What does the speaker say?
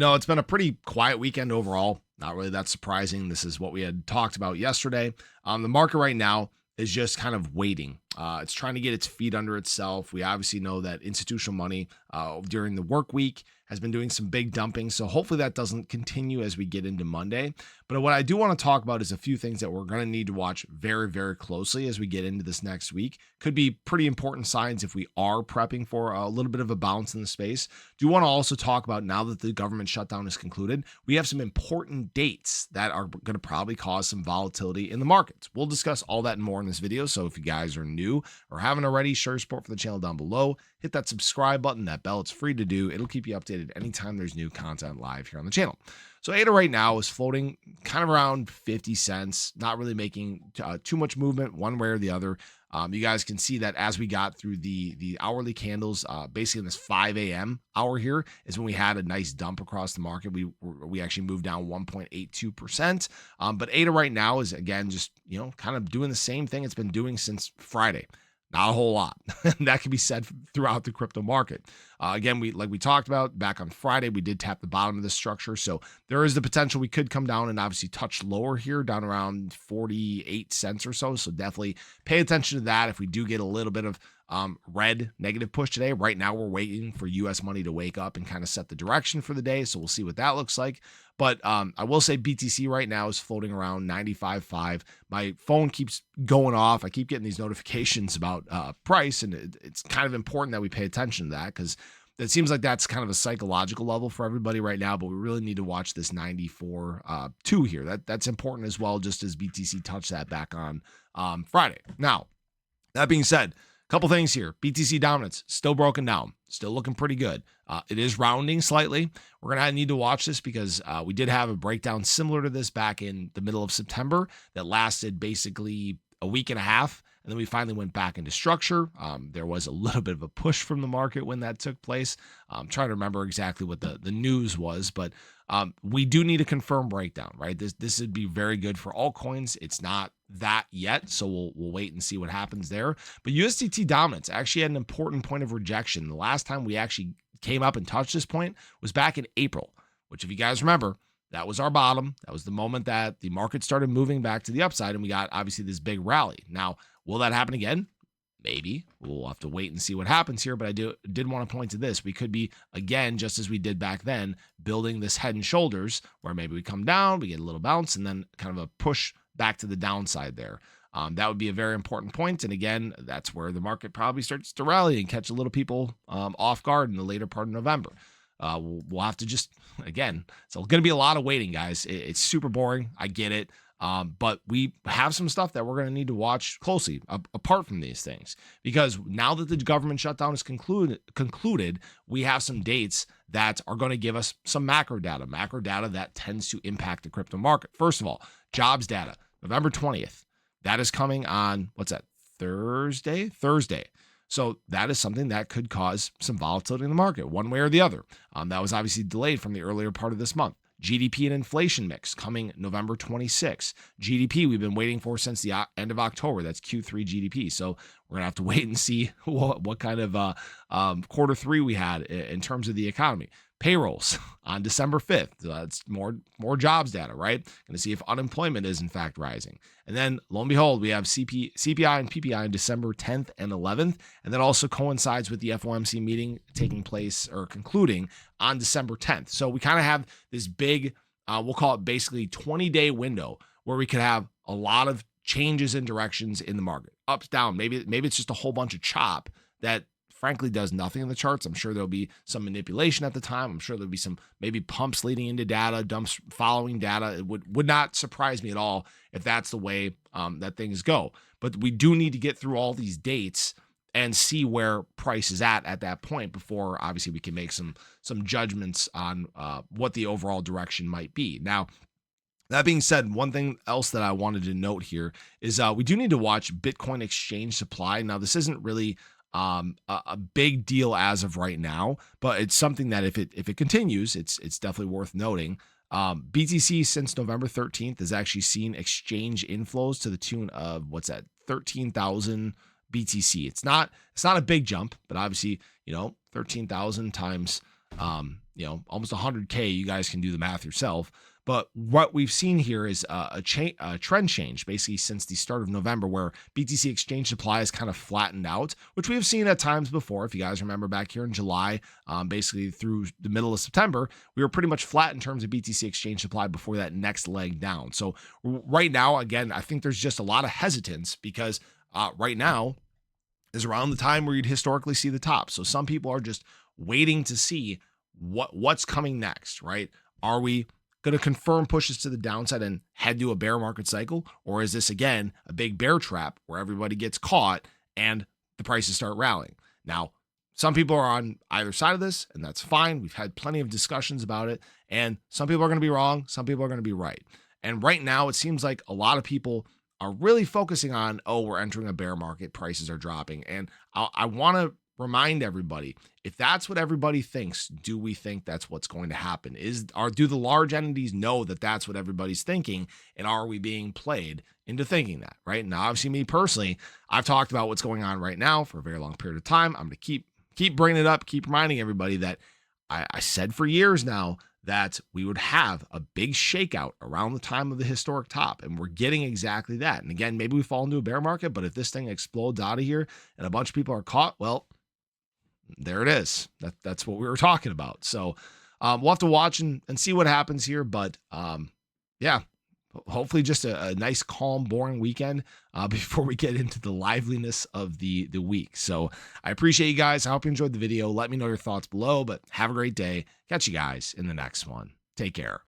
It's been a pretty quiet weekend overall. Not really that surprising. This is what we had talked about yesterday. The market right now is just kind of waiting. It's trying to get its feet under itself. We obviously know that institutional money during the work week has been doing some big dumping. So hopefully that doesn't continue as we get into Monday. But what I do want to talk about is a few things that we're going to need to watch very, very closely as we get into this next week. Could be pretty important signs if we are prepping for a little bit of a bounce in the space. Do want to also talk about, now that the government shutdown is concluded, we have some important dates that are going to probably cause some volatility in the markets. We'll discuss all that and more in this video. So if you guys are new or haven't already, show your support for the channel down below. Hit that subscribe button, that bell. It's free to do. It'll keep you updated anytime there's new content live here on the channel. So ADA right now is floating kind of around 50 cents, not really making too much movement one way or the other. You guys can see that as we got through the hourly candles, basically in this 5 a.m. hour here is when we had a nice dump across the market. We actually moved down 1.82%. But ADA right now is, again, just, kind of doing the same thing it's been doing since Friday. Not a whole lot. That can be said throughout the crypto market. Again, like we talked about back on Friday, we did tap the bottom of this structure. So there is the potential we could come down and obviously touch lower here, down around 48 cents or so. So definitely pay attention to that if we do get a little bit of red negative push today. Right now, we're waiting for U.S. money to wake up and kind of set the direction for the day. So we'll see what that looks like. But I will say BTC right now is floating around 95.5. My phone keeps going off. I keep getting these notifications about price, and it's kind of important that we pay attention to that, because it seems like that's kind of a psychological level for everybody right now. But we really need to watch this 94.2 here. That's important as well, just as BTC touched that back on Friday. Now, that being said, couple things here. BTC dominance still broken down, still looking pretty good. It is rounding slightly. We're going to need to watch this because we did have a breakdown similar to this back in the middle of September that lasted basically a week and a half. And then we finally went back into structure. There was a little bit of a push from the market when that took place. I'm trying to remember exactly what the news was, but we do need a confirmed breakdown, right? This would be very good for altcoins. It's not that yet, so we'll wait and see what happens there. But USDT dominance actually had an important point of rejection. The last time we actually came up and touched this point was back in April, which, if you guys remember, that was our bottom. That was the moment that the market started moving back to the upside, and we got obviously this big rally. Now, will that happen again? Maybe. We'll have to wait and see what happens here, but I did want to point to this. We could be, again, just as we did back then, building this head and shoulders where maybe we come down, we get a little bounce, and then kind of a push back to the downside there. That would be a very important point. And again, that's where the market probably starts to rally and catch a little people off guard in the later part of November. We'll have to just, again, it's going to be a lot of waiting, guys. It's super boring. I get it. But we have some stuff that we're going to need to watch closely apart from these things, because now that the government shutdown is concluded, we have some dates that are going to give us some macro data that tends to impact the crypto market. First of all, jobs data, November 20th. That is coming on, what's that, Thursday. So that is something that could cause some volatility in the market one way or the other. That was obviously delayed from the earlier part of this month. GDP and inflation mix coming November 26th. GDP we've been waiting for since the end of October. That's Q3 GDP. So we're going to have to wait and see what kind of quarter three we had in terms of the economy. Payrolls on December 5th. So that's more jobs data, right? Going to see if unemployment is in fact rising. And then lo and behold, we have CPI and PPI on December 10th and 11th. And that also coincides with the FOMC meeting taking place or concluding on December 10th. So we kind of have this big, we'll call it basically 20-day window where we could have a lot of changes in directions in the market. Ups, down. Maybe it's just a whole bunch of chop that frankly does nothing in the charts. I'm sure there'll be some manipulation at the time. I'm sure there'll be some maybe pumps leading into data, dumps following data. It would not surprise me at all if that's the way that things go. But we do need to get through all these dates and see where price is at that point before obviously we can make some judgments on what the overall direction might be. Now, that being said, one thing else that I wanted to note here is we do need to watch Bitcoin exchange supply. Now, this isn't really a big deal as of right now, but it's something that if it continues, it's definitely worth noting. BTC since November 13th has actually seen exchange inflows to the tune of 13,000 BTC. It's not a big jump, but obviously 13,000 times You know, almost 100K. You guys can do the math yourself. But what we've seen here is a trend change, basically since the start of November, where BTC exchange supply has kind of flattened out, which we have seen at times before. If you guys remember back here in July, basically through the middle of September, we were pretty much flat in terms of BTC exchange supply before that next leg down. So right now, again, I think there's just a lot of hesitance because right now is around the time where you'd historically see the top. So some people are just waiting to see what's coming next, right? Are we going to confirm pushes to the downside and head to a bear market cycle? Or is this, again, a big bear trap where everybody gets caught and the prices start rallying? Now, some people are on either side of this, and that's fine. We've had plenty of discussions about it, and some people are going to be wrong. Some people are going to be right. And right now, it seems like a lot of people are really focusing on, oh, we're entering a bear market, prices are dropping. And I want to remind everybody, if that's what everybody thinks, do we think that's what's going to happen? Do the large entities know that that's what everybody's thinking? And are we being played into thinking that, right? Now, obviously, me personally, I've talked about what's going on right now for a very long period of time. I'm going to keep bringing it up, keep reminding everybody that I said for years now that we would have a big shakeout around the time of the historic top. And we're getting exactly that. And again, maybe we fall into a bear market, but if this thing explodes out of here and a bunch of people are caught, well, there it is. That's what we were talking about. So we'll have to watch and see what happens here. But yeah, hopefully just a nice, calm, boring weekend before we get into the liveliness of the week. So I appreciate you guys. I hope you enjoyed the video. Let me know your thoughts below, but have a great day. Catch you guys in the next one. Take care.